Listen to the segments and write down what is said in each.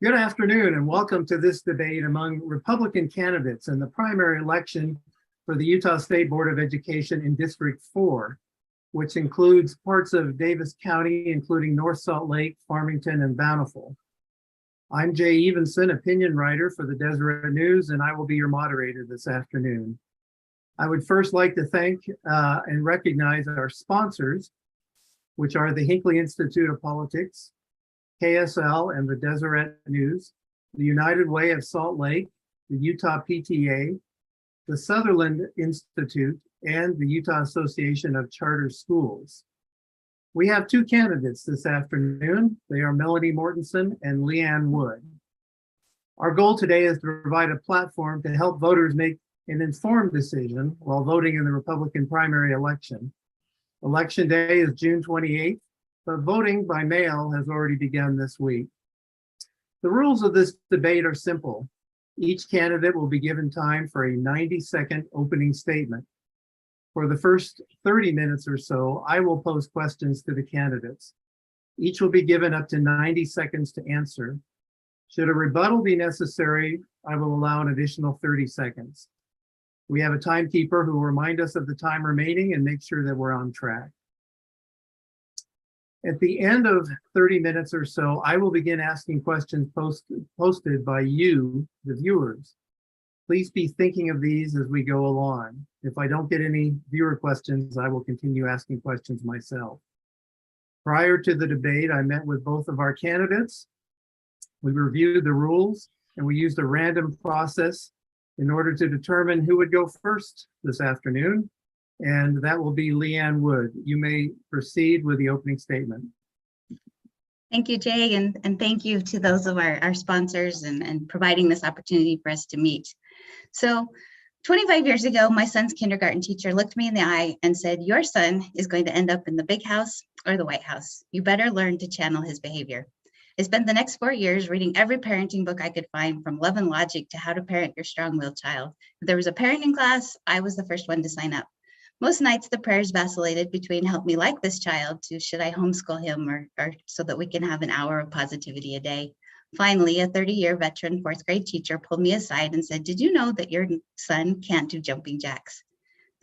Good afternoon and welcome to this debate among Republican candidates in the primary election for the Utah State Board of Education in District 4, which includes parts of Davis County, including North Salt Lake, Farmington, and Bountiful. I'm Jay Evenson, opinion writer for the Deseret News, and I will be your moderator this afternoon. I would first like to thank and recognize our sponsors, which are the Hinckley Institute of Politics, KSL and the Deseret News, the United Way of Salt Lake, the Utah PTA, the Sutherland Institute, and the Utah Association of Charter Schools. We have two candidates this afternoon. They are Melanie Mortensen and Leanne Wood. Our goal today is to provide a platform to help voters make an informed decision while voting in the Republican primary election. Election day is June 28th. But voting by mail has already begun this week. The rules of this debate are simple. Each candidate will be given time for a 90-second opening statement. For the first 30 minutes or so, I will pose questions to the candidates. Each will be given up to 90 seconds to answer. Should a rebuttal be necessary, I will allow an additional 30 seconds. We have a timekeeper who will remind us of the time remaining and make sure that we're on track. At the end of 30 minutes or so, I will begin asking questions posted by you, the viewers. Please be thinking of these as we go along. If I don't get any viewer questions, I will continue asking questions myself. Prior to the debate, I met with both of our candidates. We reviewed the rules and we used a random process in order to determine who would go first this afternoon. And that will be Leanne Wood. You may proceed with the opening statement. Thank you, Jay, and thank you to those of our sponsors and providing this opportunity for us to meet. So 25 years ago, my son's kindergarten teacher looked me in the eye and said, "Your son is going to end up in the big house or the White House. You better learn to channel his behavior." I spent the next 4 years reading every parenting book I could find, from Love and Logic to How to Parent Your Strong-Willed Child. If there was a parenting class, I was the first one to sign up. Most nights the prayers vacillated between "help me like this child" to "should I homeschool him or so that we can have an hour of positivity a day." Finally, a 30-year veteran fourth grade teacher pulled me aside and said, "Did you know that your son can't do jumping jacks?"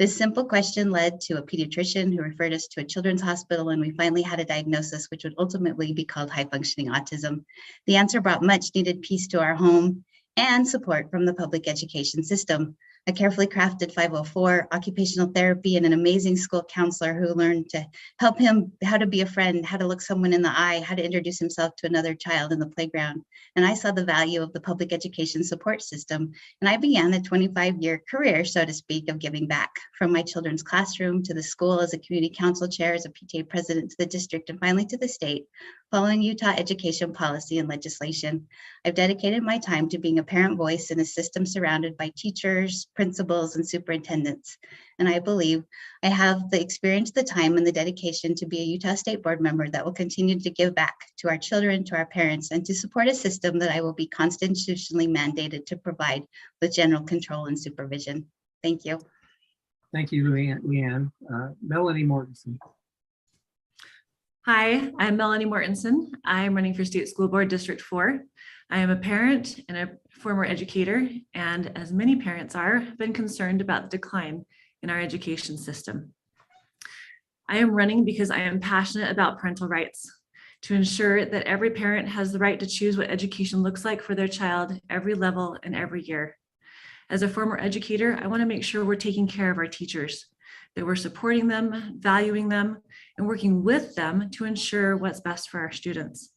This simple question led to a pediatrician who referred us to a children's hospital, and we finally had a diagnosis which would ultimately be called high-functioning autism. The answer brought much needed peace to our home and support from the public education system. A carefully crafted 504, occupational therapy, and an amazing school counselor who learned to help him how to be a friend, how to look someone in the eye, how to introduce himself to another child in the playground. And I saw the value of the public education support system. And I began a 25-year career, so to speak, of giving back, from my children's classroom to the school as a community council chair, as a PTA president, to the district, and finally to the state, following Utah education policy and legislation. I've dedicated my time to being a parent voice in a system surrounded by teachers, principals, and superintendents. And I believe I have the experience, the time, and the dedication to be a Utah State Board member that will continue to give back to our children, to our parents, and to support a system that I will be constitutionally mandated to provide with general control and supervision. Thank you. Thank you, Leanne. Melanie Mortensen. Hi, I'm Melanie Mortensen. I'm running for State School Board District 4. I am a parent and a former educator, and as many parents are, have been concerned about the decline in our education system. I am running because I am passionate about parental rights, to ensure that every parent has the right to choose what education looks like for their child, every level and every year. As a former educator, I want to make sure we're taking care of our teachers, that we're supporting them, valuing them, and working with them to ensure what's best for our students.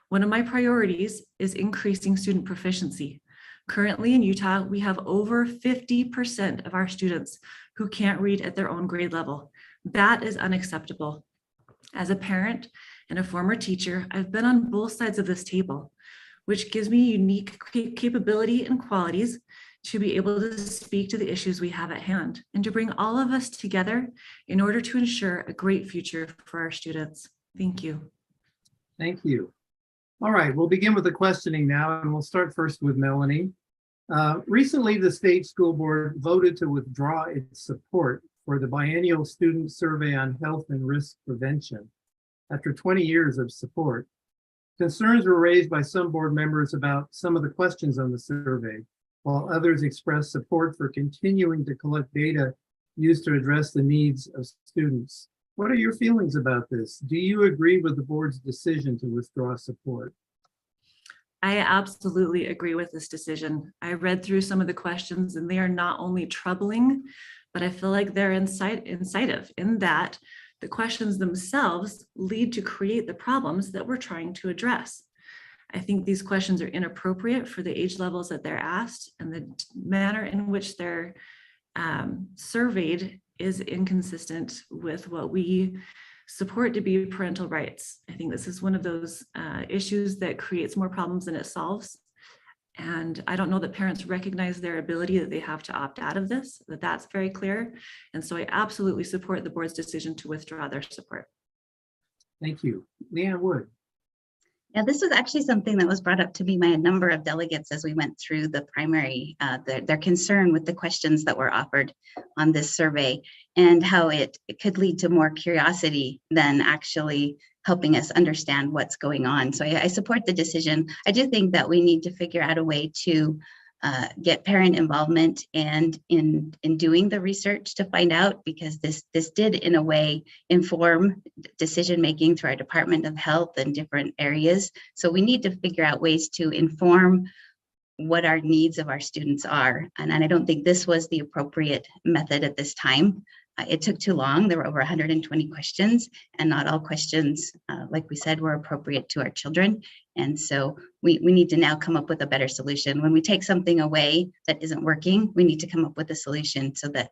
One of my priorities is increasing student proficiency. Currently in Utah, we have over 50% of our students who can't read at their own grade level. That is unacceptable. As a parent and a former teacher, I've been on both sides of this table, which gives me unique capability and qualities to be able to speak to the issues we have at hand and to bring all of us together in order to ensure a great future for our students. Thank you. Thank you. All right, we'll begin with the questioning now, and we'll start first with Melanie. Recently, the State School Board voted to withdraw its support for the biennial student survey on health and risk prevention. After 20 years of support, Concerns were raised by some board members about some of the questions on the survey, while others expressed support for continuing to collect data used to address the needs of students. What are your feelings about this? Do you agree with the board's decision to withdraw support? I absolutely agree with this decision. I read through some of the questions and they are not only troubling, but I feel like they're incisive in that the questions themselves lead to create the problems that we're trying to address. I think these questions are inappropriate for the age levels that they're asked, and the manner in which they're surveyed is inconsistent with what we support to be parental rights. I think this is one of those issues that creates more problems than it solves. And I don't know that parents recognize their ability that they have to opt out of this, that's very clear. And so I absolutely support the board's decision to withdraw their support. Thank you. Leanne Wood. Yeah, this was actually something that was brought up to me by a number of delegates as we went through the primary, their concern with the questions that were offered on this survey and how it could lead to more curiosity than actually helping us understand what's going on. So I support the decision. I do think that we need to figure out a way to get parent involvement and in doing the research to find out, because this did in a way inform decision making through our Department of Health and different areas. So we need to figure out ways to inform what our needs of our students are. And I don't think this was the appropriate method at this time. It took too long. There were over 120 questions, and not all questions, like we said, were appropriate to our children. And so we need to now come up with a better solution. When we take something away that isn't working, we need to come up with a solution so that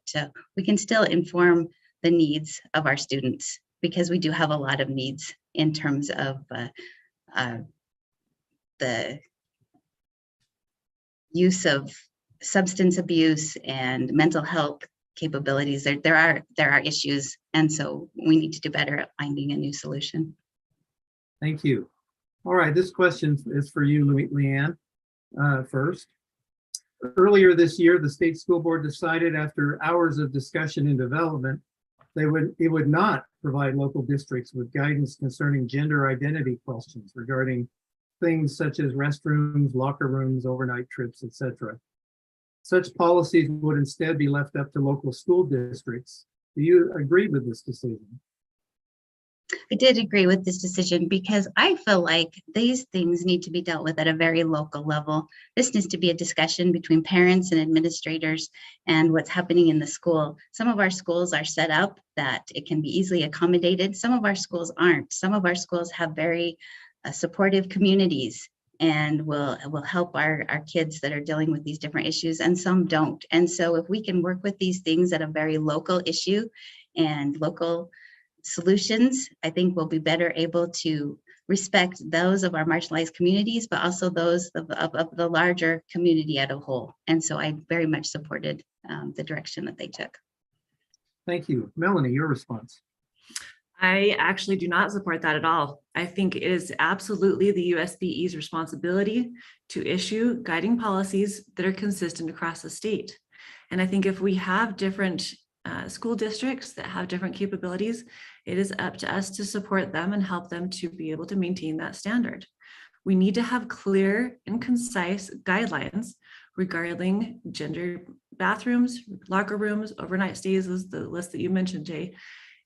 we can still inform the needs of our students, because we do have a lot of needs in terms of the use of substance abuse and mental health capabilities. There are issues, and so we need to do better at finding a new solution. Thank you. All right, this question is for you, Leanne, first. Earlier this year, the state school board decided, after hours of discussion and development, it would not provide local districts with guidance concerning gender identity questions regarding things such as restrooms, locker rooms, overnight trips, etc. Such policies would instead be left up to local school districts. Do you agree with this decision? I did agree with this decision because I feel like these things need to be dealt with at a very local level. This needs to be a discussion between parents and administrators and what's happening in the school. Some of our schools are set up that it can be easily accommodated. Some of our schools aren't. Some of our schools have very supportive communities and will help our kids that are dealing with these different issues, and some don't. And so if we can work with these things at a very local issue and local solutions, I think we'll be better able to respect those of our marginalized communities, but also those of the larger community as a whole. And so I very much supported the direction that they took. Thank you. Melanie, your response. I actually do not support that at all. I think it is absolutely the USBE's responsibility to issue guiding policies that are consistent across the state. And I think if we have different school districts that have different capabilities, it is up to us to support them and help them to be able to maintain that standard. We need to have clear and concise guidelines regarding gender bathrooms, locker rooms, overnight stays, is the list that you mentioned, Jay.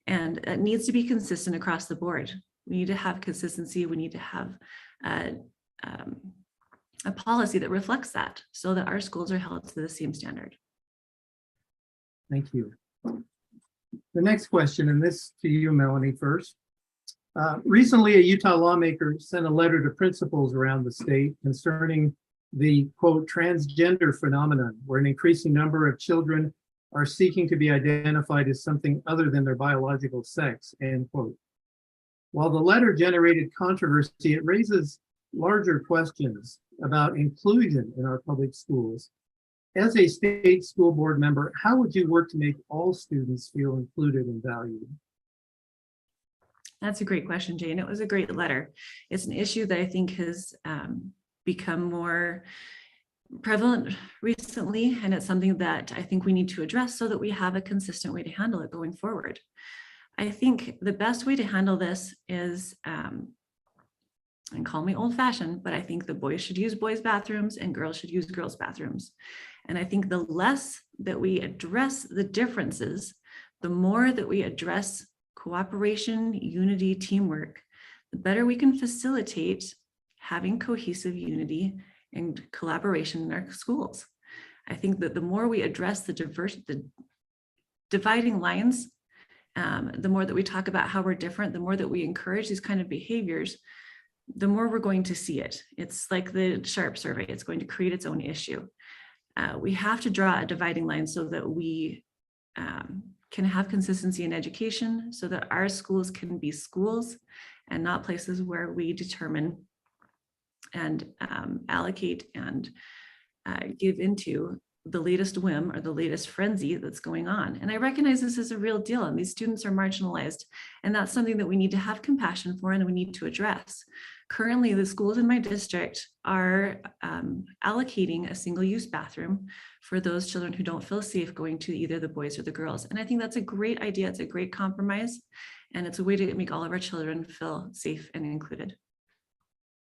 And it needs to be consistent across the board. We need to have consistency. We need to have a policy that reflects that so that our schools are held to the same standard. Thank you. The next question, and this to you, Melanie, first. Recently, a Utah lawmaker sent a letter to principals around the state concerning the, quote, transgender phenomenon, where an increasing number of children are seeking to be identified as something other than their biological sex, end quote. While the letter generated controversy, it raises larger questions about inclusion in our public schools. As a state school board member, how would you work to make all students feel included and valued? That's a great question, Jane. It was a great letter. It's an issue that I think has become more prevalent recently, and it's something that I think we need to address so that we have a consistent way to handle it going forward. I think the best way to handle this is and call me old fashioned, but I think the boys should use boys' bathrooms and girls should use girls' bathrooms. And I think the less that we address the differences, the more that we address cooperation, unity, teamwork, the better we can facilitate having cohesive unity and collaboration in our schools. I think that the more we address the dividing lines, the more that we talk about how we're different, the more that we encourage these kind of behaviors, the more we're going to see it. It's like the Sharp survey, it's going to create its own issue. We have to draw a dividing line so that we can have consistency in education, so that our schools can be schools and not places where we determine and allocate and give into the latest whim or the latest frenzy that's going on. And I recognize this is a real deal, and these students are marginalized, and that's something that we need to have compassion for and we need to address. Currently, the schools in my district are allocating a single-use bathroom for those children who don't feel safe going to either the boys or the girls. And I think that's a great idea. It's a great compromise, and it's a way to make all of our children feel safe and included.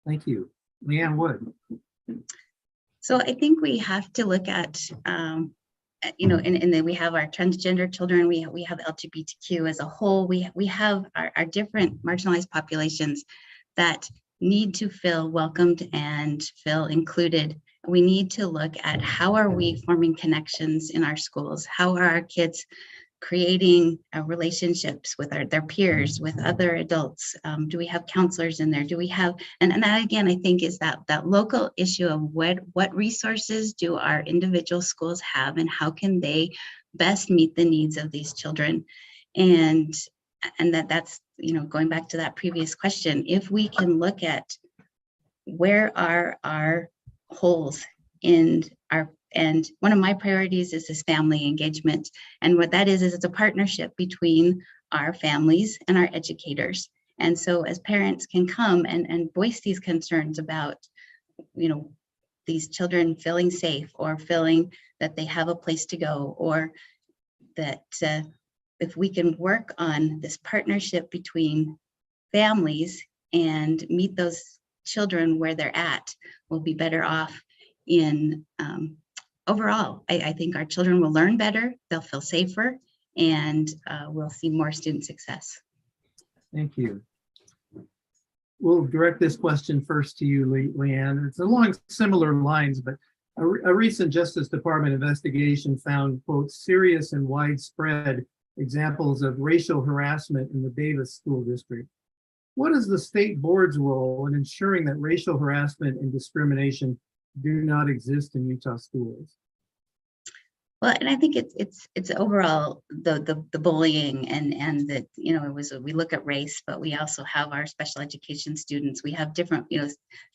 Thank you. Leanne Wood. So I think we have to look at, and then we have our transgender children, we have LGBTQ as a whole, we have our different marginalized populations that need to feel welcomed and feel included. We need to look at how are we forming connections in our schools? How are our kids creating relationships with their peers, with other adults? Do we have counselors in there? Do we have, and that again, I think is that local issue of what resources do our individual schools have and how can they best meet the needs of these children? And that's, going back to that previous question, if we can look at where are our holes in our, and one of my priorities is this family engagement. And what that is it's a partnership between our families and our educators. And so as parents can come and voice these concerns about, these children feeling safe or feeling that they have a place to go, or that if we can work on this partnership between families and meet those children where they're at, we'll be better off in overall. I think our children will learn better, they'll feel safer, and we'll see more student success. Thank you. We'll direct this question first to you, Leanne. It's along similar lines, but a recent Justice Department investigation found, quote, serious and widespread examples of racial harassment in the Davis School District. What is the state board's role in ensuring that racial harassment and discrimination do not exist in Utah schools? Well, and I think it's overall the bullying and that, we look at race, but we also have our special education students. We have different,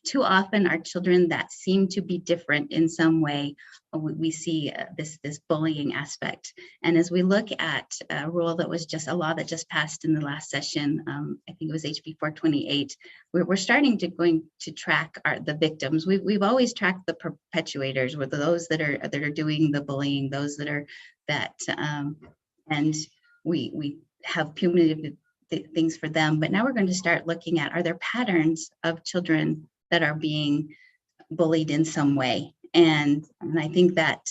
too often our children that seem to be different in some way, we see this bullying aspect. And as we look at a law that just passed in the last session, I think it was HB 428, we're starting to going to track the victims. We've always tracked the perpetuators, with those that are doing the bullying, those that are and we have punitive things for them. But now we're going to start looking at, are there patterns of children that are being bullied in some way? And I think that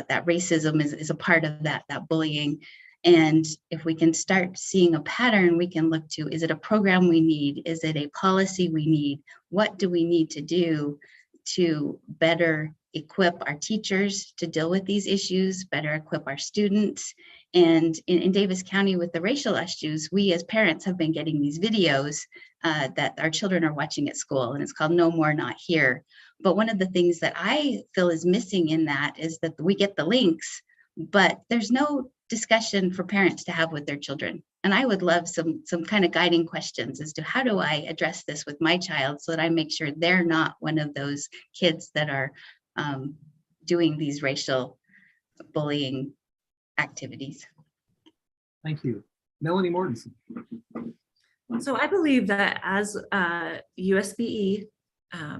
racism is a part of that bullying. And if we can start seeing a pattern, we can look to, is it a program we need? Is it a policy we need? What do we need to do to better equip our teachers to deal with these issues, better equip our students? And in Davis County with the racial issues, we as parents have been getting these videos that our children are watching at school, and it's called No More Not Here. But one of the things that I feel is missing in that is that we get the links, but there's no discussion for parents to have with their children. And I would love some kind of guiding questions as to how do I address this with my child so that I make sure they're not one of those kids that are doing these racial bullying activities. Thank you. Melanie Mortensen. So I believe that as a USBE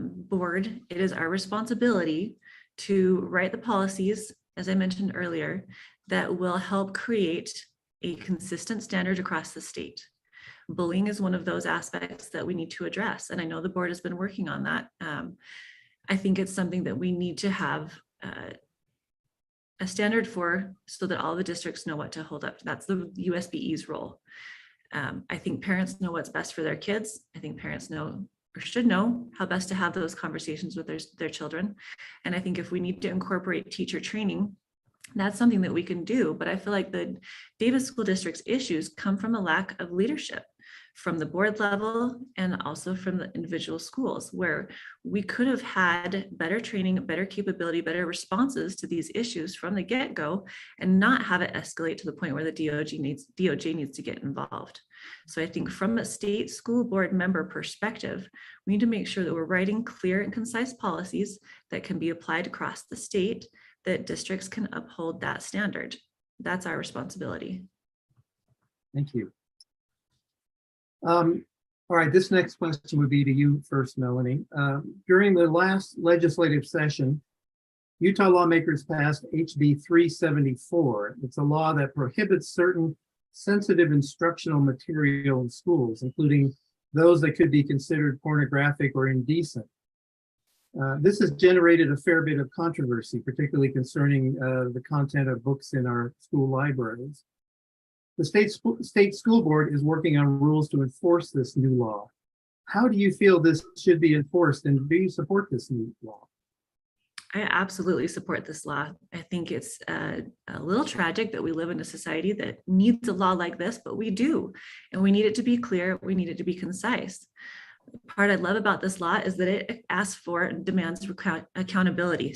board, it is our responsibility to write the policies, as I mentioned earlier, that will help create a consistent standard across the state. Bullying is one of those aspects that we need to address. And I know the board has been working on that. I think it's something that we need to have a standard for, so that all the districts know what to hold up. That's the USBE's role. I think parents know what's best for their kids. I think parents know or should know how best to have those conversations with their children. And I think if we need to incorporate teacher training, that's something that we can do. But I feel like the Davis School District's issues come from a lack of leadership from the board level and also from the individual schools, where we could have had better training, better capability, better responses to these issues from the get-go, and not have it escalate to the point where the DOJ needs to get involved. So I think from a state school board member perspective, we need to make sure that we're writing clear and concise policies that can be applied across the state, that districts can uphold that standard. That's our responsibility. Thank you. All right, this next question would be to you first, Melanie. During the last legislative session, Utah lawmakers passed HB 374. It's a law that prohibits certain sensitive instructional material in schools, including those that could be considered pornographic or indecent. This has generated a fair bit of controversy, particularly concerning the content of books in our school libraries. The state school board is working on rules to enforce this new law. How do you feel this should be enforced, and do you support this new law? I absolutely support this law. I think it's a little tragic that we live in a society that needs a law like this, but we do, and we need it to be clear. We need it to be concise. The part I love about this law is that it asks for and demands accountability,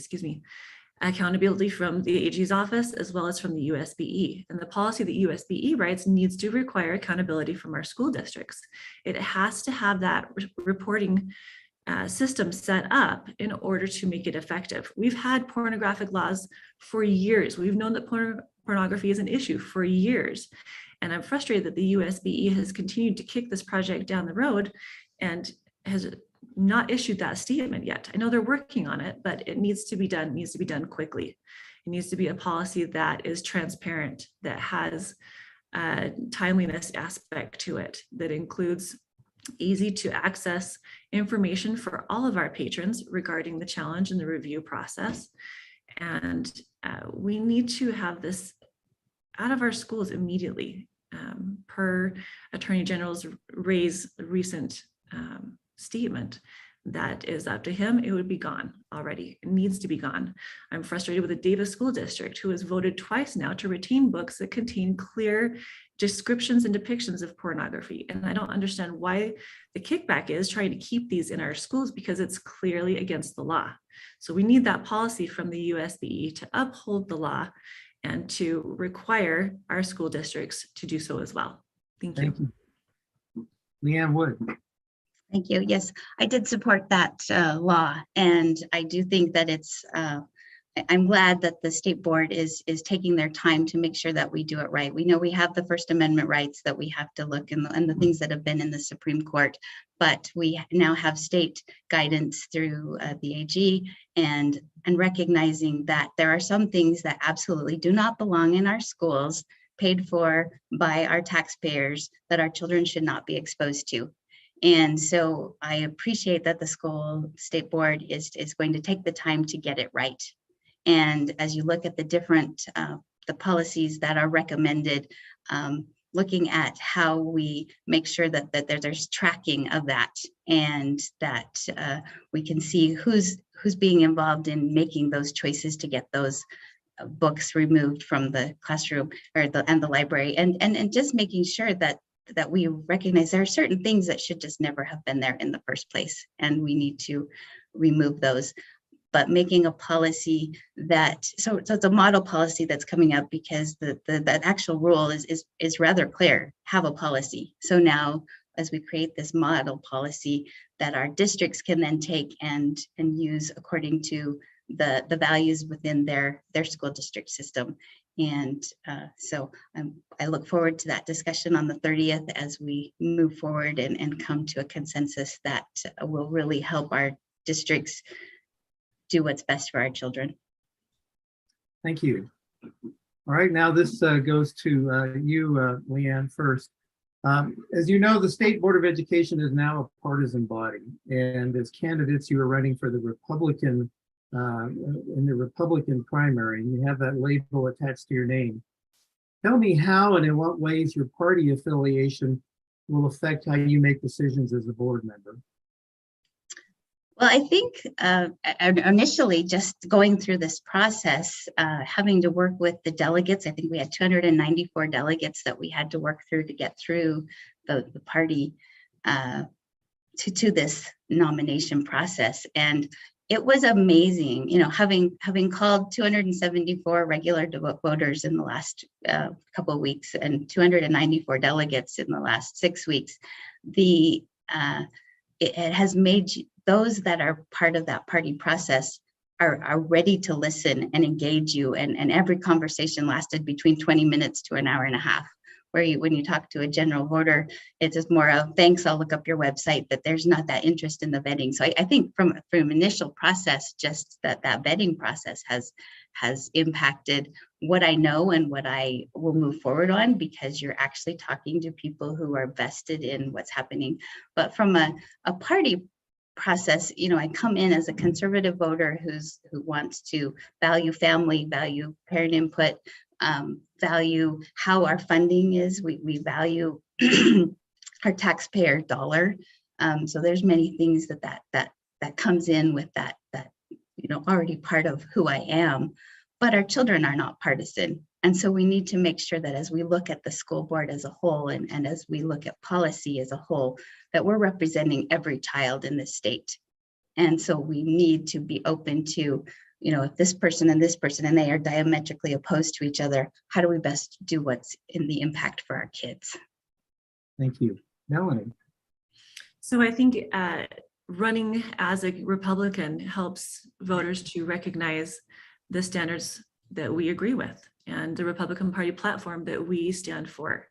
accountability from the AG's office as well as from the USBE. And the policy that USBE writes needs to require accountability from our school districts. It has to have that reporting system set up in order to make it effective. We've had pornographic laws for years. We've known that pornography is an issue for years. And I'm frustrated that the USBE has continued to kick this project down the road and has not issued that statement yet. I know they're working on it, but it needs to be done quickly. It needs to be a policy that is transparent, that has a timeliness aspect to it, that includes easy to access information for all of our patrons regarding the challenge and the review process. And we need to have this out of our schools immediately. Per Attorney General's Ray's recent statement, that is up to him. It would be gone already. It needs to be gone. I'm frustrated with the Davis School District, who has voted twice now to retain books that contain clear descriptions and depictions of pornography. And I don't understand why the kickback is trying to keep these in our schools, because it's clearly against the law. So we need that policy from the USBE to uphold the law and to require our school districts to do so as well. Thank you. Thank you. Leanne Wood. Thank you. Yes, I did support that law, and I do think that it's, I'm glad that the state board is taking their time to make sure that we do it right. We know we have the First Amendment rights that we have to look and the things that have been in the Supreme Court, but we now have state guidance through the AG and recognizing that there are some things that absolutely do not belong in our schools, paid for by our taxpayers, that our children should not be exposed to. And so I appreciate that the state board is going to take the time to get it right. And as you look at the different the policies that are recommended, looking at how we make sure that there's tracking of that, and that we can see who's being involved in making those choices to get those books removed from the classroom or the library, and just making sure that we recognize there are certain things that should just never have been there in the first place, and we need to remove those. But making a policy that, so it's a model policy that's coming up, because the actual rule is rather clear, have a policy. So now, as we create this model policy that our districts can then take and use according to the values within their school district system. And so I look forward to that discussion on the 30th as we move forward and come to a consensus that will really help our districts do what's best for our children. Thank you. All right, now this goes to you, Leanne, first. As you know, the State Board of Education is now a partisan body, and as candidates, you are running for the Republican in the Republican primary, and you have that label attached to your name. Tell me how and in what ways your party affiliation will affect how you make decisions as a board member. Well, I think initially just going through this process, having to work with the delegates, I think we had 294 delegates that we had to work through to get through the party to this nomination process. And it was amazing, you know, having called 274 regular voters in the last couple of weeks and 294 delegates in the last 6 weeks. It has made those that are part of that party process are ready to listen and engage you. And every conversation lasted between 20 minutes to an hour and a half. Where when you talk to a general voter, it's just more of, thanks, I'll look up your website, but there's not that interest in the vetting. So I think from initial process, just that vetting process has impacted what I know and what I will move forward on, because you're actually talking to people who are vested in what's happening. But from a party process, you know, I come in as a conservative voter who wants to value family, value parent input, value how our funding is. We value our taxpayer dollar. So there's many things that comes in with that, you know, already part of who I am, but our children are not partisan. And so we need to make sure that as we look at the school board as a whole, and as we look at policy as a whole, that we're representing every child in this state. And so we need to be open to, you know, if this person and they are diametrically opposed to each other, how do we best do what's in the impact for our kids? Thank you. Melanie. So I think running as a Republican helps voters to recognize the standards that we agree with and the Republican Party platform that we stand for.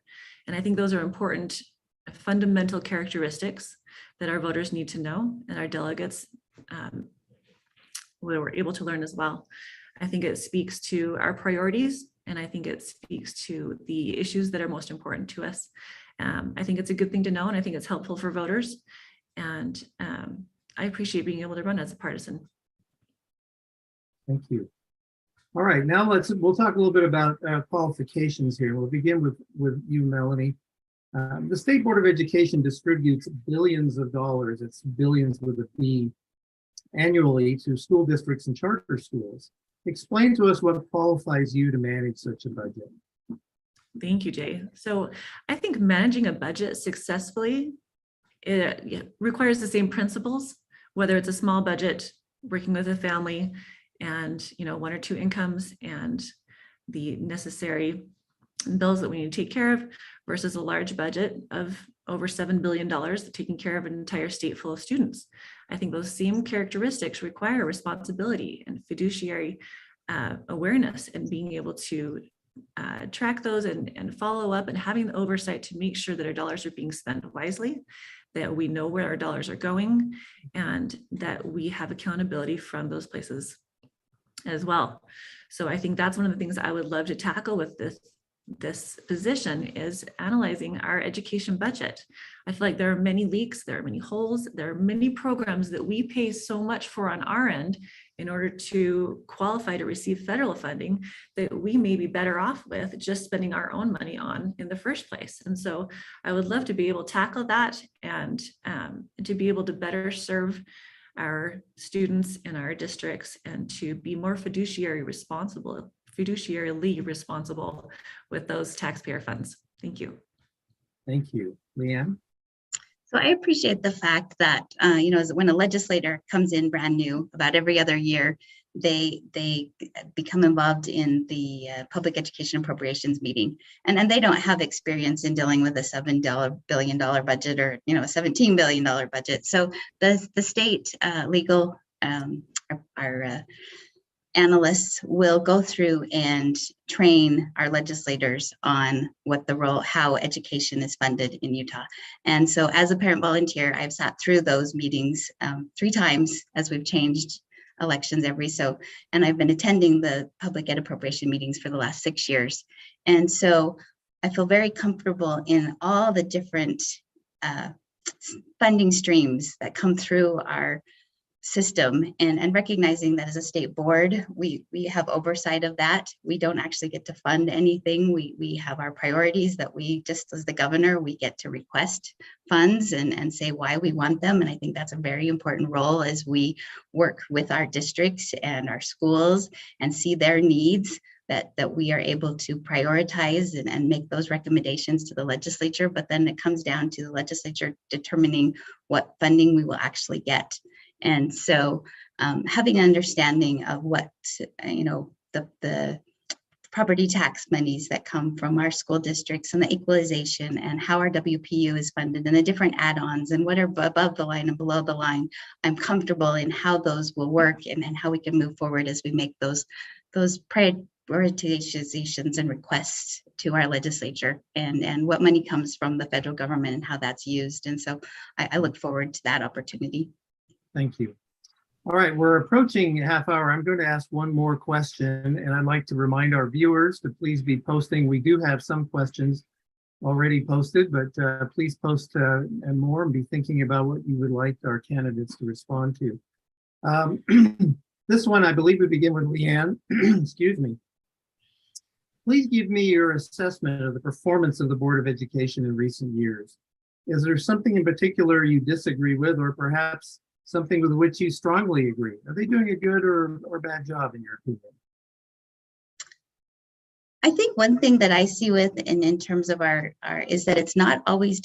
And I think those are important fundamental characteristics that our voters need to know, and our delegates were able to learn as well. I think it speaks to our priorities, and I think it speaks to the issues that are most important to us. I think it's a good thing to know, and I think it's helpful for voters. And I appreciate being able to run as a partisan. Thank you. All right, now we'll talk a little bit about qualifications here. We'll begin with you, Melanie. The State Board of Education distributes billions of dollars, it's billions with a B, annually to school districts and charter schools. Explain to us what qualifies you to manage such a budget. Thank you, Jay. So I think managing a budget successfully, it requires the same principles, whether it's a small budget, working with a family, and, you know, one or two incomes and the necessary bills that we need to take care of, versus a large budget of over $7 billion taking care of an entire state full of students. I think those same characteristics require responsibility and fiduciary awareness, and being able to track those and follow up, and having the oversight to make sure that our dollars are being spent wisely, that we know where our dollars are going, and that we have accountability from those places as well. So I think that's one of the things I would love to tackle with this position, is analyzing our education budget. I feel like there are many leaks, there are many holes, there are many programs that we pay so much for on our end in order to qualify to receive federal funding, that we may be better off with just spending our own money on in the first place. And so I would love to be able to tackle that, and to be able to better serve our students in our districts, and to be more fiduciarily responsible with those taxpayer funds. Thank you. Thank you. Leanne? So I appreciate the fact that, you know, when a legislator comes in brand new, about every other year, they become involved in the public education appropriations meeting, and they don't have experience in dealing with a $7 billion budget, or, you know, a $17 billion budget. So the state legal, our analysts will go through and train our legislators on what the role, how education is funded in Utah. And so as a parent volunteer, I've sat through those meetings 3 times as we've changed elections and I've been attending the public ed appropriation meetings for the last 6 years. And so I feel very comfortable in all the different funding streams that come through our system, and recognizing that as a state board, we have oversight of that. We don't actually get to fund anything. We have our priorities that we, just as the governor, we get to request funds and say why we want them. And I think that's a very important role as we work with our districts and our schools and see their needs, that we are able to prioritize and make those recommendations to the legislature. But then it comes down to the legislature determining what funding we will actually get. And so having an understanding of what, the property tax monies that come from our school districts and the equalization and how our WPU is funded and the different add-ons and what are above the line and below the line, I'm comfortable in how those will work and how we can move forward as we make those prioritizations and requests to our legislature, and what money comes from the federal government and how that's used. And so I look forward to that opportunity. Thank you. All right, we're approaching a half hour. I'm going to ask one more question, and I'd like to remind our viewers to please be posting. We do have some questions already posted, but please post and more, and be thinking about what you would like our candidates to respond to. This one, I believe we begin with Leanne. Excuse me. Please give me your assessment of the performance of the Board of Education in recent years. Is there something in particular you disagree with, or perhaps something with which you strongly agree? Are they doing a good or bad job in your opinion? I think one thing that I see with in terms of our is that it's not always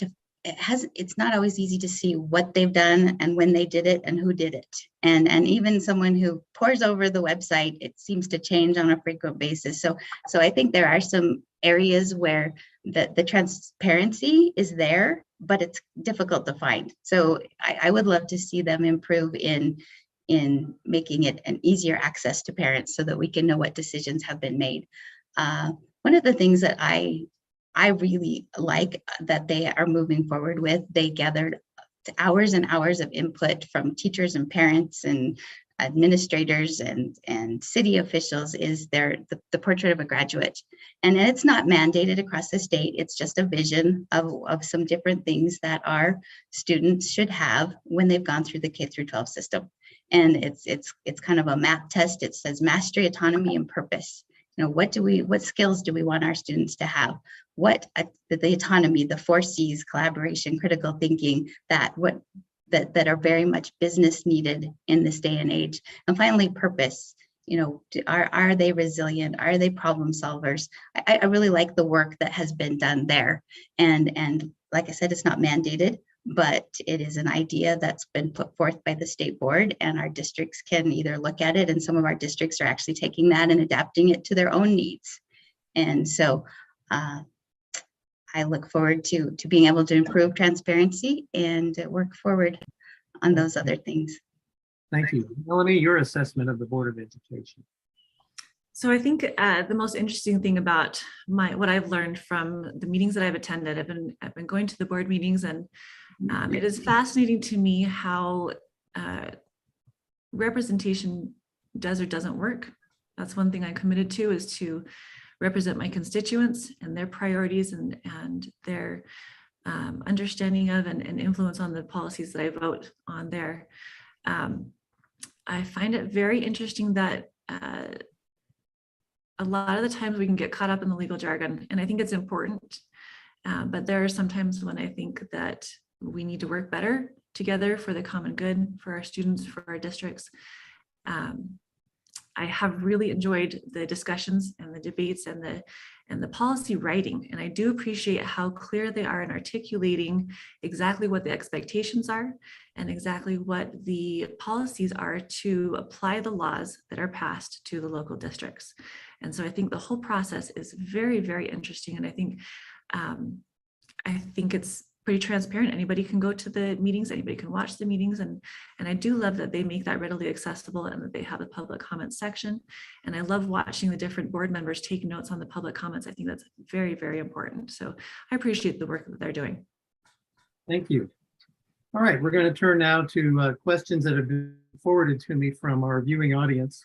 easy to see what they've done and when they did it and who did it. And even someone who pores over the website, it seems to change on a frequent basis. So I think there are some areas where the transparency is there, but it's difficult to find. So I would love to see them improve in making it an easier access to parents so that we can know what decisions have been made. One of the things that I really like that they are moving forward with, they gathered hours and hours of input from teachers and parents and administrators and city officials, is the portrait of a graduate. And it's not mandated across the state. It's just a vision of some different things that our students should have when they've gone through the K-12 system. And it's kind of a map test. It says mastery, autonomy, and purpose. What skills do we want our students to have? The autonomy, the 4 C's, collaboration, critical thinking, that are very much business needed in this day and age. And finally, purpose. Are they resilient? Are they problem solvers? I really like the work that has been done there. And like I said, it's not mandated, but it is an idea that's been put forth by the state board, and our districts can either look at it, and some of our districts are actually taking that and adapting it to their own needs. And so I look forward to being able to improve transparency and work forward on those other things. Thank you. Melanie, your assessment of the Board of Education. So I think the most interesting thing about what I've learned from the meetings that I've attended, I've been going to the board meetings, and it is fascinating to me how representation does or doesn't work. That's one thing I'm committed to, is to represent my constituents and their priorities and their understanding of and influence on the policies that I vote on there. I find it very interesting that a lot of the times we can get caught up in the legal jargon, and I think it's important, but there are some times when I think that we need to work better together for the common good, for our students, for our districts. I have really enjoyed the discussions and the debates and the policy writing, and I do appreciate how clear they are in articulating exactly what the expectations are and exactly what the policies are to apply the laws that are passed to the local districts. And so I think the whole process is very, very interesting, and I think it's pretty transparent. Anybody can go to the meetings, anybody can watch the meetings, and I do love that they make that readily accessible and that they have a public comment section. And I love watching the different board members take notes on the public comments. I think that's very, very important. So I appreciate the work that they're doing. Thank you. All right, we're going to turn now to questions that have been forwarded to me from our viewing audience.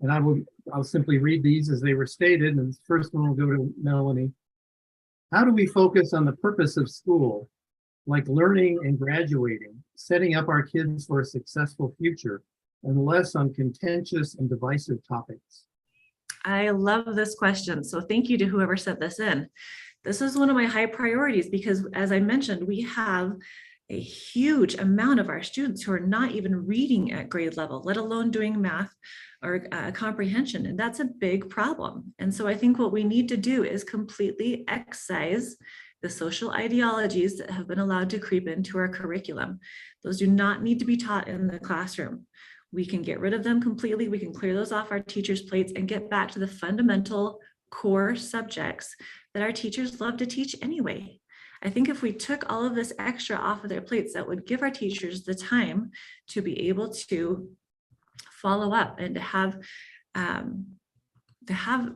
And I'll simply read these as they were stated. And the first one will go to Melanie. How do we focus on the purpose of school, like learning and graduating, setting up our kids for a successful future, and less on contentious and divisive topics? I love this question. So thank you to whoever sent this in. This is one of my high priorities because, as I mentioned, we have a huge amount of our students who are not even reading at grade level, let alone doing math or comprehension. And that's a big problem. And so I think what we need to do is completely excise the social ideologies that have been allowed to creep into our curriculum. Those do not need to be taught in the classroom. We can get rid of them completely. We can clear those off our teachers' plates and get back to the fundamental core subjects that our teachers love to teach anyway. I think if we took all of this extra off of their plates, that would give our teachers the time to be able to follow up and to have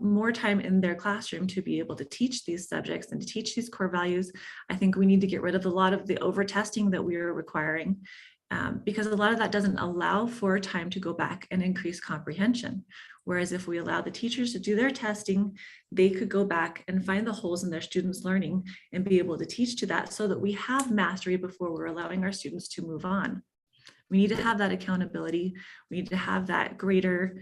more time in their classroom to be able to teach these subjects and to teach these core values. I think we need to get rid of a lot of the over testing that we are requiring, because a lot of that doesn't allow for time to go back and increase comprehension. Whereas if we allow the teachers to do their testing, they could go back and find the holes in their students' learning and be able to teach to that so that we have mastery before we're allowing our students to move on. We need to have that accountability. We need to have that greater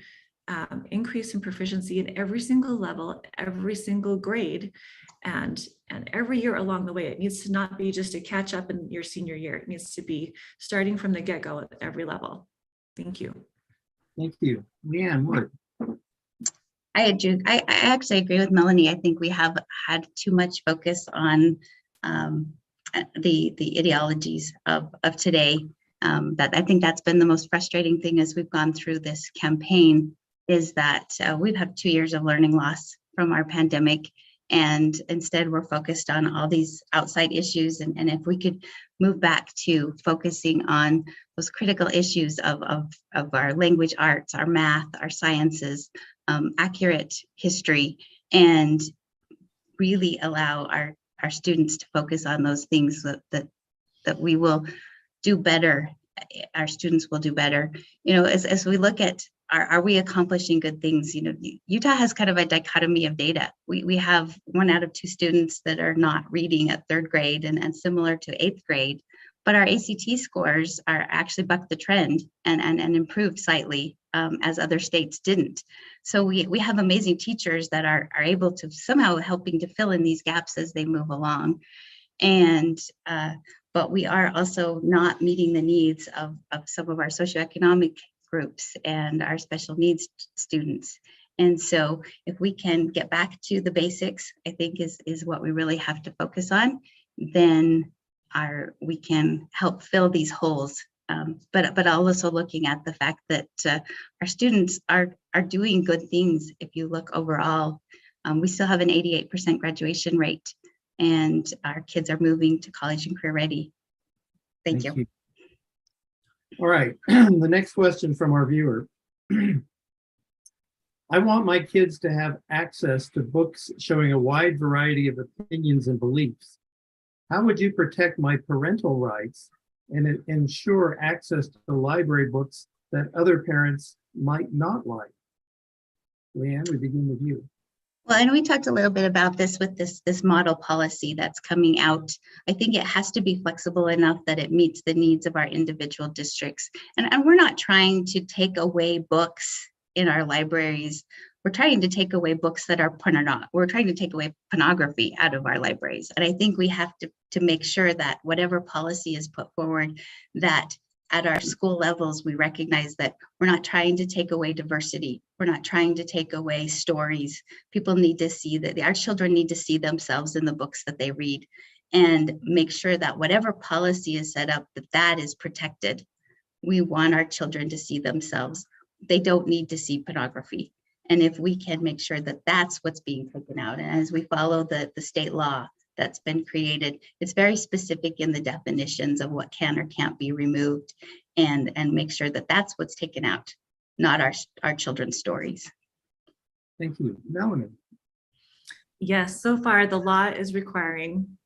increase in proficiency in every single level, every single grade, and every year along the way. It needs to not be just a catch up in your senior year. It needs to be starting from the get-go at every level. Thank you. Thank you. Leanne, what? I actually agree with Melanie. I think we have had too much focus on the ideologies of today. That I think that's been the most frustrating thing as we've gone through this campaign, is that we've had 2 years of learning loss from our pandemic, and instead we're focused on all these outside issues. And if we could move back to focusing on those critical issues of our language arts, our math, our sciences, accurate history, and really allow our students to focus on those things that we will do better. Our students will do better. You know, as we look at, are we accomplishing good things? You know, Utah has kind of a dichotomy of data. We have 1 out of 2 students that are not reading at 3rd grade and similar to 8th grade, but our ACT scores are actually bucked the trend and improved slightly, as other states didn't. So we have amazing teachers that are able to somehow helping to fill in these gaps as they move along. And but we are also not meeting the needs of some of our socioeconomic groups and our special needs students. And so if we can get back to the basics, I think is what we really have to focus on, then we can help fill these holes. But also looking at the fact that our students are doing good things. If you look overall, we still have an 88% graduation rate, and our kids are moving to college and career ready. Thank you. All right, the next question from our viewer. I want my kids to have access to books showing a wide variety of opinions and beliefs. How would you protect my parental rights and ensure access to library books that other parents might not like? Leanne, we begin with you. Well, and we talked a little bit about this with this model policy that's coming out. I think it has to be flexible enough that it meets the needs of our individual districts. And we're not trying to take away books in our libraries. We're trying to take away books that are pornography. We're trying to take away pornography out of our libraries. And I think we have to make sure that whatever policy is put forward, that at our school levels, we recognize that we're not trying to take away diversity. We're not trying to take away stories. People need to see that our children need to see themselves in the books that they read, and make sure that whatever policy is set up, that is protected. We want our children to see themselves. They don't need to see pornography. And if we can make sure that that's what's being taken out, and as we follow the state law that's been created, it's very specific in the definitions of what can or can't be removed, and make sure that that's what's taken out, not our children's stories. Thank you. Melanie. Yes, so far the law is requiring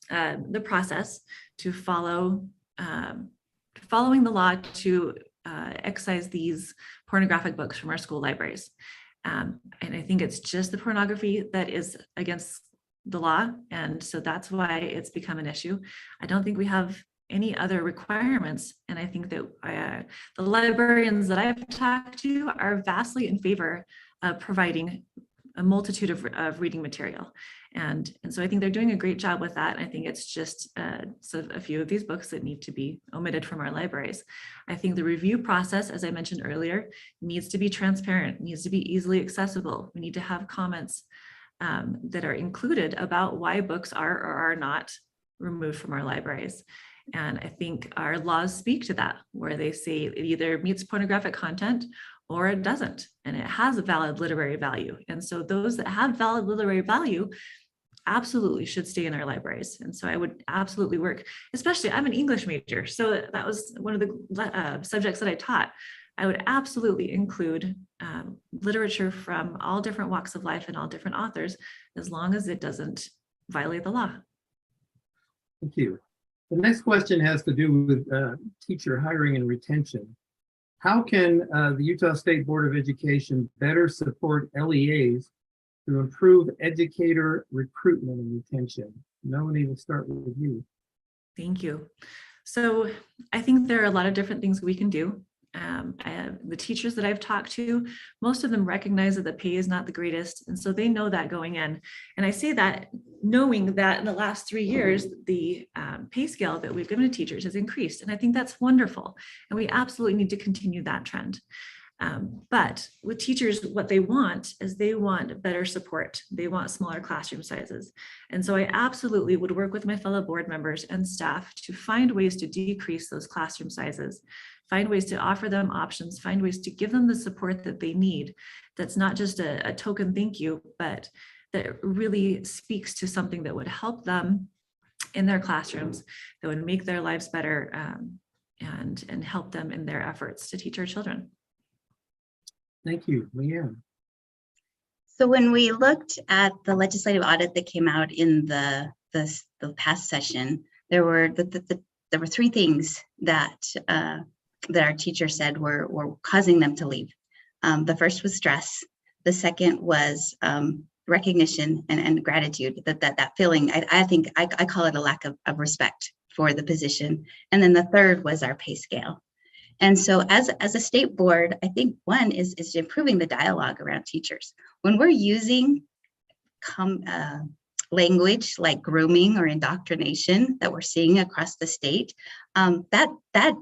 the process to following the law to excise these pornographic books from our school libraries. And I think it's just the pornography that is against the law. And so that's why it's become an issue. I don't think we have any other requirements. And I think that the librarians that I've talked to are vastly in favor of providing a multitude of reading material. And so I think they're doing a great job with that. I think it's just a few of these books that need to be omitted from our libraries. I think the review process, as I mentioned earlier, needs to be transparent, needs to be easily accessible. We need to have comments that are included about why books are or are not removed from our libraries. And I think our laws speak to that, where they say it either meets pornographic content or it doesn't, and it has a valid literary value. And so those that have valid literary value absolutely should stay in our libraries. And so I would absolutely work, especially I'm an English major, so that was one of the subjects that I taught. I would absolutely include literature from all different walks of life and all different authors, as long as it doesn't violate the law. Thank you. The next question has to do with teacher hiring and retention. How can the Utah State Board of Education better support LEAs to improve educator recruitment and retention? Melanie, we'll start with you. Thank you. So I think there are a lot of different things we can do. The teachers that I've talked to, most of them recognize that the pay is not the greatest. And so they know that going in. And I say that knowing that in the last 3 years, the pay scale that we've given to teachers has increased. And I think that's wonderful. And we absolutely need to continue that trend. But with teachers, what they want is they want better support. They want smaller classroom sizes. And so I absolutely would work with my fellow board members and staff to find ways to decrease those classroom sizes, find ways to offer them options, find ways to give them the support that they need. That's not just a token thank you, but that really speaks to something that would help them in their classrooms, that would make their lives better and help them in their efforts to teach our children. Thank you, Leanne. So when we looked at the legislative audit that came out in the past session, there were three things that our teacher said were causing them to leave. The first was stress. The second was recognition and gratitude, that feeling. I think I call it a lack of respect for the position. And then the third was our pay scale. And so as a state board, I think one is improving the dialogue around teachers. When we're using language like grooming or indoctrination that we're seeing across the state, that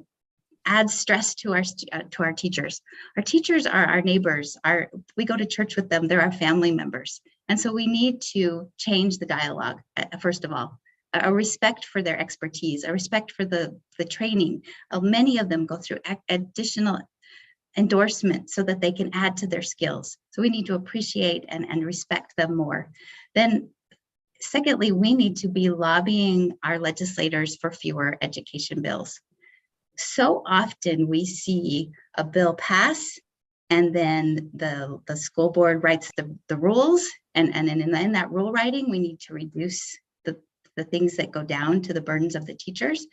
adds stress to our teachers. Our teachers are our neighbors. We go to church with them. They're our family members. And so we need to change the dialogue, first of all. A respect for their expertise, a respect for the training. Many of them go through additional endorsement so that they can add to their skills. So we need to appreciate and respect them more. Then secondly, we need to be lobbying our legislators for fewer education bills. So often we see a bill pass and then the school board writes the rules, and in that rule writing, we need to reduce the things that go down to the burdens of the teachers.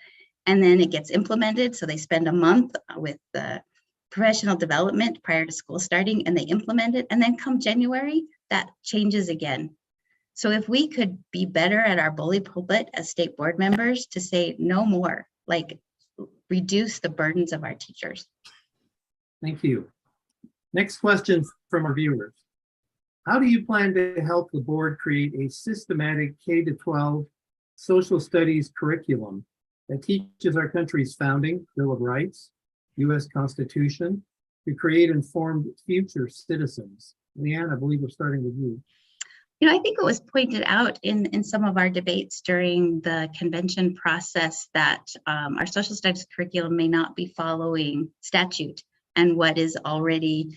And then it gets implemented. So they spend a month with the professional development prior to school starting, and they implement it. And then come January, that changes again. So if we could be better at our bully pulpit as state board members to say no more, like reduce the burdens of our teachers. Thank you. Next question from our viewers. How do you plan to help the board create a systematic K-12 social studies curriculum that teaches our country's founding, Bill of Rights, U.S. Constitution, to create informed future citizens? Leanne, I believe we're starting with you. I think it was pointed out in some of our debates during the convention process that our social studies curriculum may not be following statute and what is already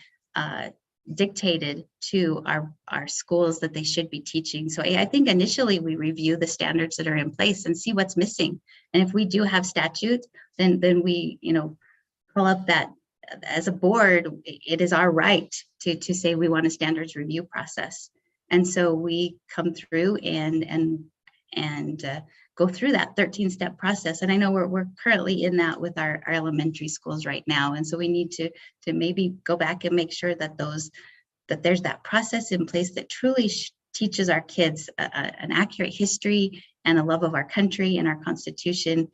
dictated to our schools that they should be teaching. So I think initially we review the standards that are in place and see what's missing. And if we do have statute, then we pull up that as a board, it is our right to say we want a standards review process. And so we come through and go through that 13-step process. And I know we're currently in that with our elementary schools right now. And so we need to maybe go back and make sure that there's that process in place that truly teaches our kids an accurate history and a love of our country and our Constitution,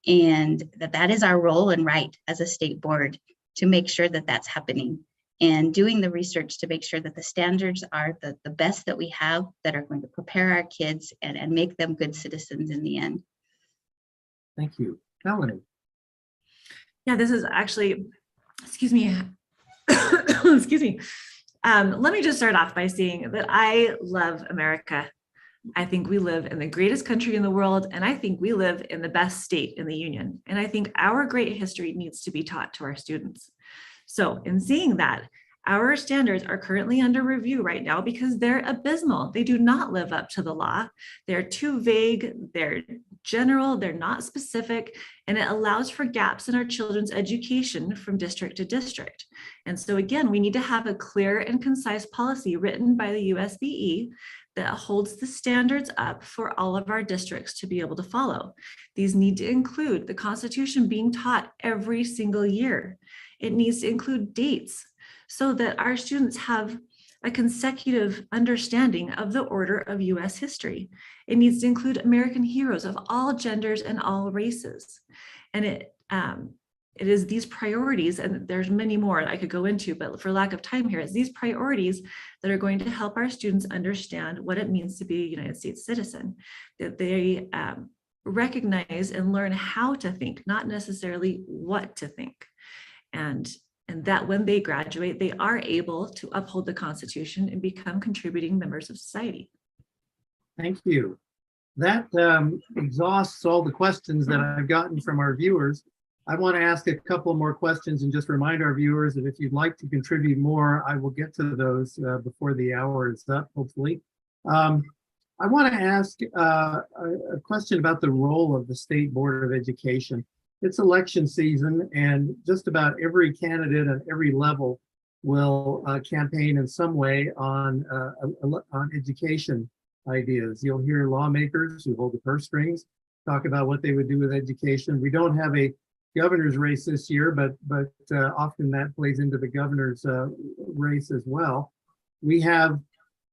and that is our role and right as a state board to make sure that that's happening, and doing the research to make sure that the standards are the best that we have, that are going to prepare our kids and make them good citizens in the end. Thank you. Melanie. Yeah, this is actually, excuse me, excuse me. Let me just start off by saying that I love America. I think we live in the greatest country in the world, and I think we live in the best state in the union. And I think our great history needs to be taught to our students. So in seeing that, our standards are currently under review right now because they're abysmal. They do not live up to the law. They're too vague, they're general, they're not specific, and it allows for gaps in our children's education from district to district. And so again, we need to have a clear and concise policy written by the USBE that holds the standards up for all of our districts to be able to follow. These need to include the Constitution being taught every single year. It needs to include dates so that our students have a consecutive understanding of the order of US history. It needs to include American heroes of all genders and all races. And it is these priorities, and there's many more I could go into, but for lack of time here, it's these priorities that are going to help our students understand what it means to be a United States citizen, that they recognize and learn how to think, not necessarily what to think. And that when they graduate, they are able to uphold the Constitution and become contributing members of society. Thank you. That exhausts all the questions that I've gotten from our viewers. I want to ask a couple more questions and just remind our viewers that if you'd like to contribute more, I will get to those before the hour is up, hopefully. I want to ask a question about the role of the State Board of Education. It's election season, and just about every candidate at every level will campaign in some way on education ideas. You'll hear lawmakers who hold the purse strings talk about what they would do with education. We don't have a governor's race this year, but often that plays into the governor's race as well. We have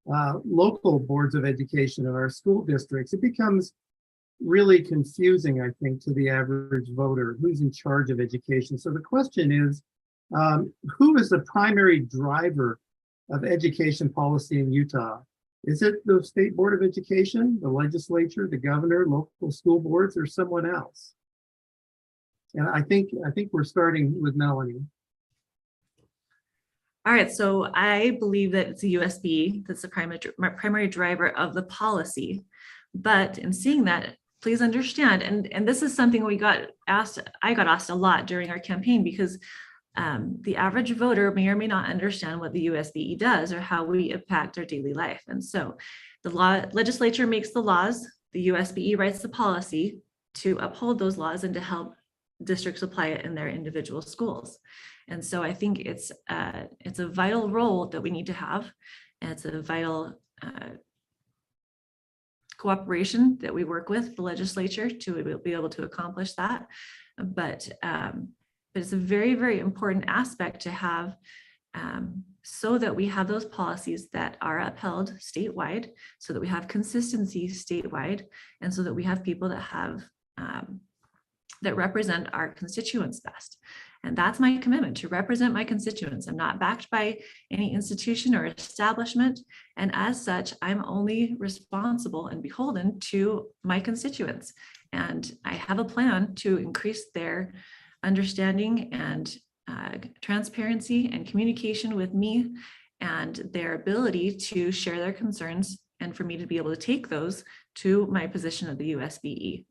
local boards of education in our school districts. It becomes really confusing, I think, to the average voter, who's in charge of education. So the question is, who is the primary driver of education policy in Utah? Is it the State Board of Education, the legislature, the governor, local school boards, or someone else? And I think we're starting with Melanie. All right, so I believe that it's the USB that's the primary driver of the policy. But in seeing that, please understand, and this is something I got asked a lot during our campaign, because the average voter may or may not understand what the USBE does or how we impact their daily life. And so the legislature makes the laws, the USBE writes the policy to uphold those laws and to help districts apply it in their individual schools. And so I think it's a vital role that we need to have, and it's a vital cooperation that we work with the legislature to be able to accomplish that. But it's a very, very important aspect to have, so that we have those policies that are upheld statewide, so that we have consistency statewide, and so that we have people that have that represent our constituents best. And that's my commitment, to represent my constituents. I'm not backed by any institution or establishment. And as such, I'm only responsible and beholden to my constituents. And I have a plan to increase their understanding and transparency and communication with me, and their ability to share their concerns, and for me to be able to take those to my position at the USBE,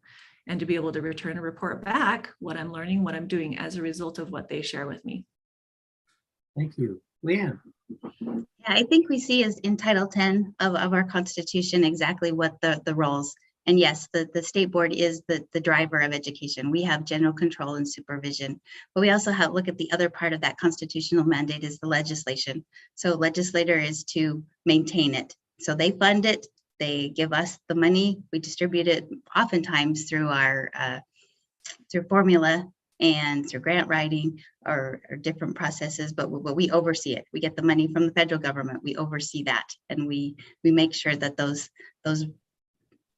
and to be able to return a report back what I'm learning, what I'm doing as a result of what they share with me. Thank you. Leanne. Yeah, I think we see as in Title 10 of our Constitution exactly what the roles. And yes, the state board is the driver of education. We have general control and supervision, but we also look at the other part of that constitutional mandate is the legislation. So legislator is to maintain it. So they fund it. They give us the money. We distribute it oftentimes through our through formula, and through grant writing or different processes, but we oversee it. We get the money from the federal government. We oversee that, and we make sure that those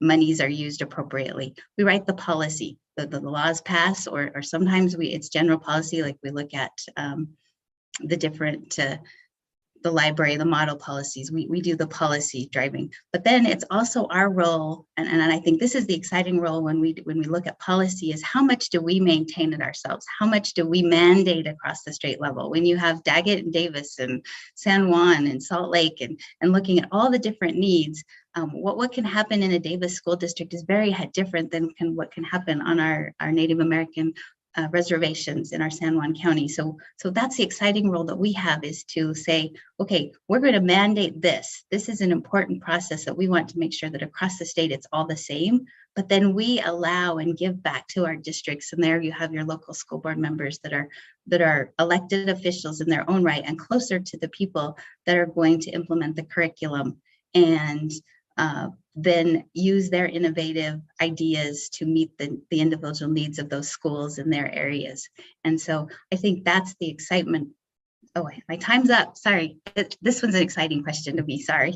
monies are used appropriately. We write the policy, the laws pass, or sometimes it's general policy, like we look at the different the library, the model policies. We do the policy driving, but then it's also our role, and I think this is the exciting role when we look at policy, is how much do we maintain it ourselves? How much do we mandate across the state level? When you have Daggett and Davis and San Juan and Salt Lake and looking at all the different needs, what can happen in a Davis school district is very different than what can happen on our Native American reservations in our San Juan County. So that's the exciting role that we have, is to say, okay, we're going to mandate this. This is an important process that we want to make sure that across the state it's all the same, but then we allow and give back to our districts. And there you have your local school board members that are elected officials in their own right and closer to the people that are going to implement the curriculum, and then use their innovative ideas to meet the individual needs of those schools in their areas. And so I think that's the excitement. Oh, my time's up. Sorry. This one's an exciting question to me. Sorry.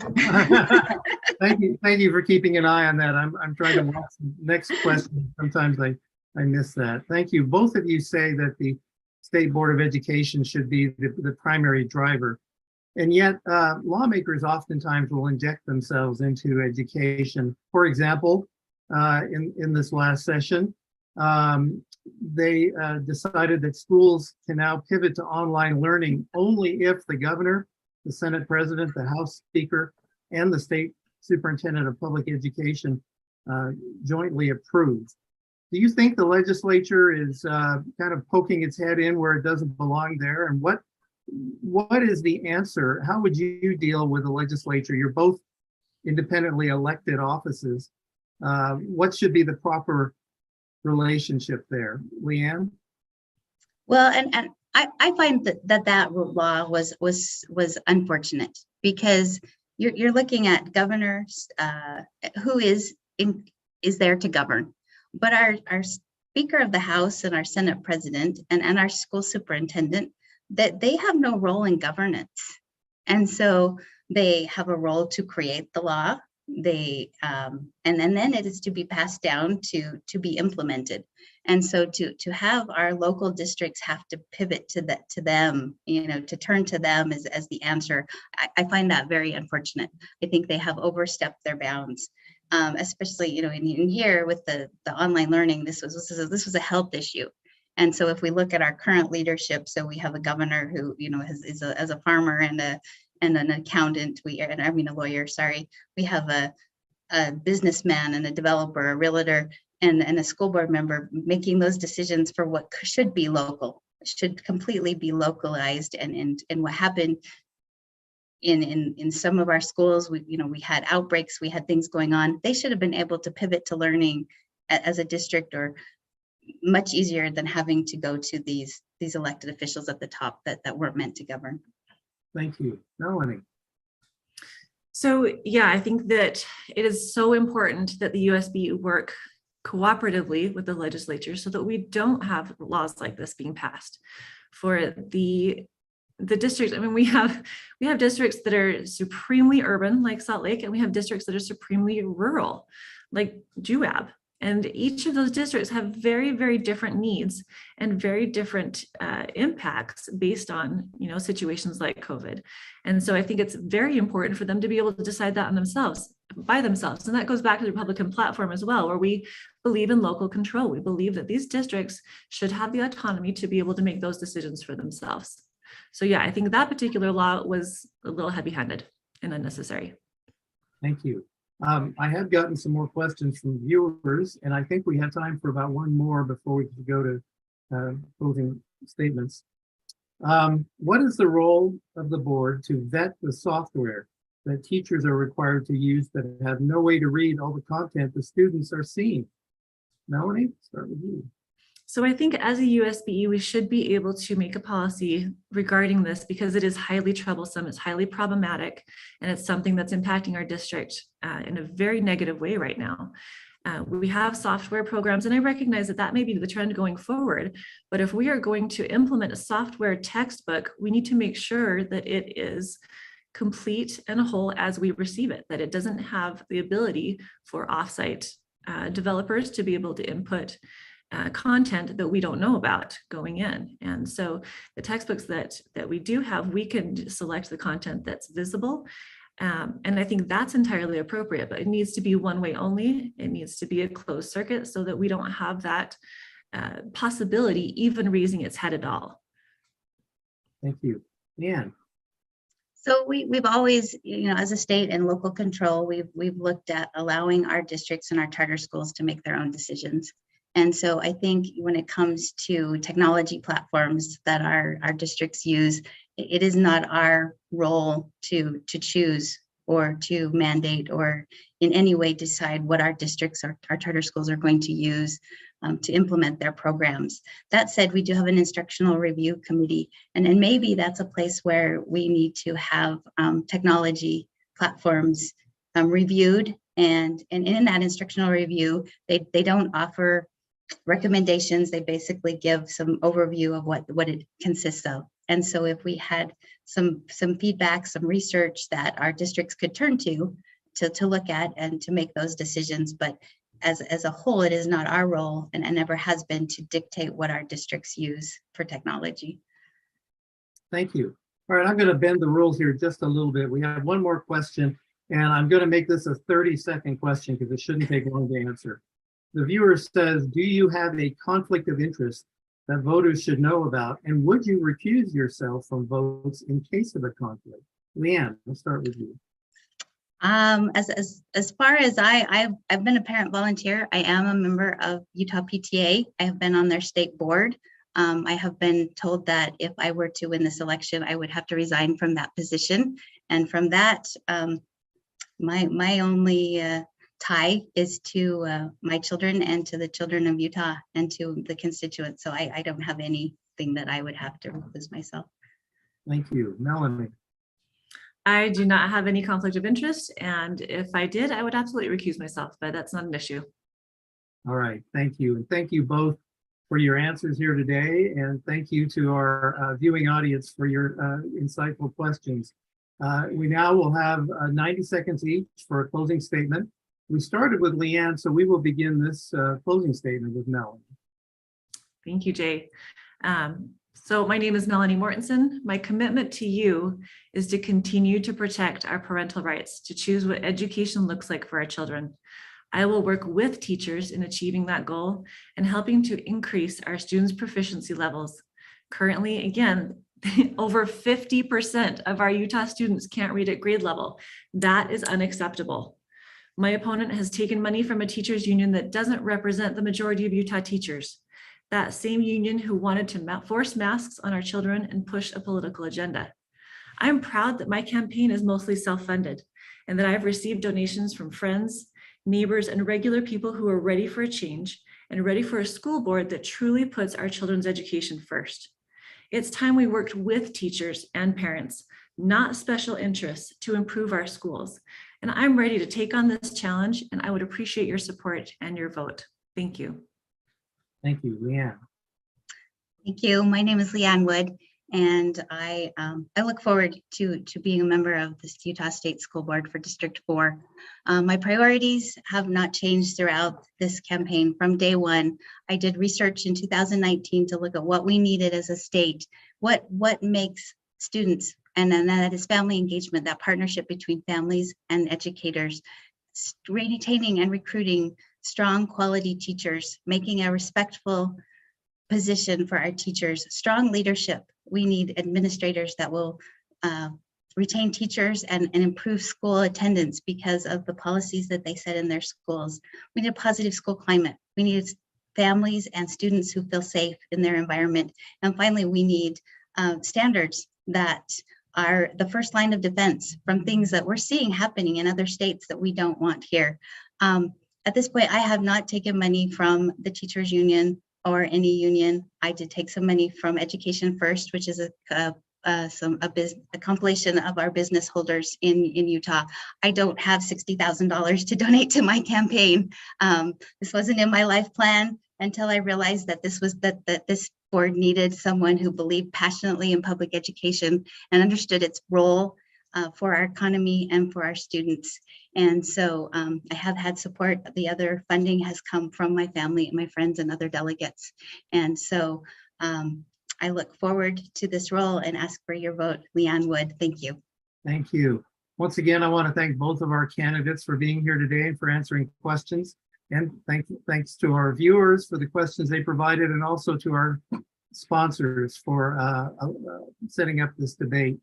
Thank you for keeping an eye on that. I'm trying to watch the next question. Sometimes I miss that. Thank you. Both of you say that the State Board of Education should be the primary driver. And yet, lawmakers oftentimes will inject themselves into education. For example, in this last session, they decided that schools can now pivot to online learning only if the governor, the Senate president, the House Speaker, and the state superintendent of public education jointly approve. Do you think the legislature is kind of poking its head in where it doesn't belong there? And what is the answer? How would you deal with the legislature? You're both independently elected offices. What should be the proper relationship there? Leanne? Well, and I find that law was unfortunate, because you're looking at governors who is there to govern, but our Speaker of the House and our Senate President and our school superintendent, that they have no role in governance. And so they have a role to create the law. They and then it is to be passed down to be implemented. And so to have our local districts have to pivot to them, to turn to them as the answer, I find that very unfortunate. I think they have overstepped their bounds, especially in here with the online learning. This was a health issue. And so if we look at our current leadership, so we have a governor who, is a farmer and an accountant, a lawyer, sorry. We have a businessman and a developer, a realtor, and a school board member making those decisions for what should be local, should completely be localized. And what happened in some of our schools, we had outbreaks, we had things going on. They should have been able to pivot to learning as a district, or much easier than having to go to these elected officials at the top that weren't meant to govern. Thank you. Melanie? So yeah, I think that it is so important that the USB work cooperatively with the legislature so that we don't have laws like this being passed. For the districts, we have districts that are supremely urban, like Salt Lake, and we have districts that are supremely rural, like Juab. And each of those districts have very, very different needs and very different impacts based on, situations like COVID. And so I think it's very important for them to be able to decide that by themselves. And that goes back to the Republican platform as well, where we believe in local control. We believe that these districts should have the autonomy to be able to make those decisions for themselves. So yeah, I think that particular law was a little heavy-handed and unnecessary. Thank you. I have gotten some more questions from viewers, and I think we have time for about one more before we can go to closing statements. What is the role of the board to vet the software that teachers are required to use that have no way to read all the content the students are seeing? Melanie, start with you. So I think as a USBE, we should be able to make a policy regarding this, because it is highly troublesome, it's highly problematic, and it's something that's impacting our district in a very negative way right now. We have software programs, and I recognize that that may be the trend going forward. But if we are going to implement a software textbook, we need to make sure that it is complete and whole as we receive it, that it doesn't have the ability for offsite developers to be able to input content that we don't know about going in. And so the textbooks that we do have, we can select the content that's visible. And I think that's entirely appropriate, but it needs to be one way only. It needs to be a closed circuit so that we don't have that possibility even raising its head at all. Thank you. Leanne. So we've always, as a state and local control, we've looked at allowing our districts and our charter schools to make their own decisions. And so I think when it comes to technology platforms that our districts use, it is not our role to choose or to mandate or in any way decide what our districts or our charter schools are going to use to implement their programs. That said, we do have an instructional review committee, and maybe that's a place where we need to have technology platforms reviewed. And in that instructional review, they don't offer recommendations. They basically give some overview of what it consists of. And so if we had some feedback, some research that our districts could turn to look at and to make those decisions, but as a whole, it is not our role and never has been to dictate what our districts use for technology. Thank you. All right, I'm going to bend the rules here just a little bit. We have one more question, and I'm going to make this a 30-second question because it shouldn't take long to answer. The viewer says, do you have a conflict of interest that voters should know about? And would you recuse yourself from votes in case of a conflict? Leanne, we'll start with you. As far as I've been a parent volunteer. I am a member of Utah PTA. I have been on their state board. I have been told that if I were to win this election, I would have to resign from that position. And from that, my only tie is to my children and to the children of Utah and to the constituents. So I don't have anything that I would have to recuse myself. Thank you. Melanie. I do not have any conflict of interest, and if I did, I would absolutely recuse myself, but that's not an issue. All right, thank you. And thank you both for your answers here today, and thank you to our viewing audience for your insightful questions. We now will have 90 seconds each for a closing statement. We started with Leanne, so we will begin this closing statement with Melanie. Thank you, Jay. So my name is Melanie Mortensen. My commitment to you is to continue to protect our parental rights to choose what education looks like for our children. I will work with teachers in achieving that goal and helping to increase our students' proficiency levels. Currently, again, over 50% of our Utah students can't read at grade level. That is unacceptable. My opponent has taken money from a teachers union that doesn't represent the majority of Utah teachers. That same union who wanted to force masks on our children and push a political agenda. I'm proud that my campaign is mostly self-funded and that I've received donations from friends, neighbors, and regular people who are ready for a change and ready for a school board that truly puts our children's education first. It's time we worked with teachers and parents, not special interests, to improve our schools. And I'm ready to take on this challenge, and I would appreciate your support and your vote. Thank you. Thank you, Leanne. Thank you. My name is Leanne Wood, and I look forward to being a member of the Utah State School Board for District 4. My priorities have not changed throughout this campaign. From day one, I did research in 2019 to look at what we needed as a state, what makes students, and then that is family engagement, that partnership between families and educators, retaining and recruiting strong quality teachers, making a respectful position for our teachers, strong leadership. We need administrators that will retain teachers and improve school attendance because of the policies that they set in their schools. We need a positive school climate. We need families and students who feel safe in their environment. And finally, we need standards that are the first line of defense from things that we're seeing happening in other states that we don't want here. At this point, I have not taken money from the teachers union or any union. I did take some money from Education First, which is a a compilation of our business holders in Utah. I don't have $60,000 to donate to my campaign. This wasn't in my life plan until I realized that this board needed someone who believed passionately in public education and understood its role for our economy and for our students. And so I have had support. The other funding has come from my family and my friends and other delegates. And so I look forward to this role and ask for your vote. Leanne Wood, thank you. Thank you. Once again, I want to thank both of our candidates for being here today and for answering questions. And thanks to our viewers for the questions they provided, and also to our sponsors for setting up this debate.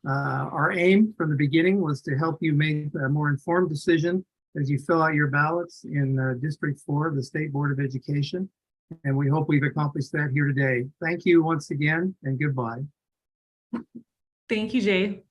Our aim from the beginning was to help you make a more informed decision as you fill out your ballots in District 4, the State Board of Education. And we hope we've accomplished that here today. Thank you once again, and goodbye. Thank you, Jay.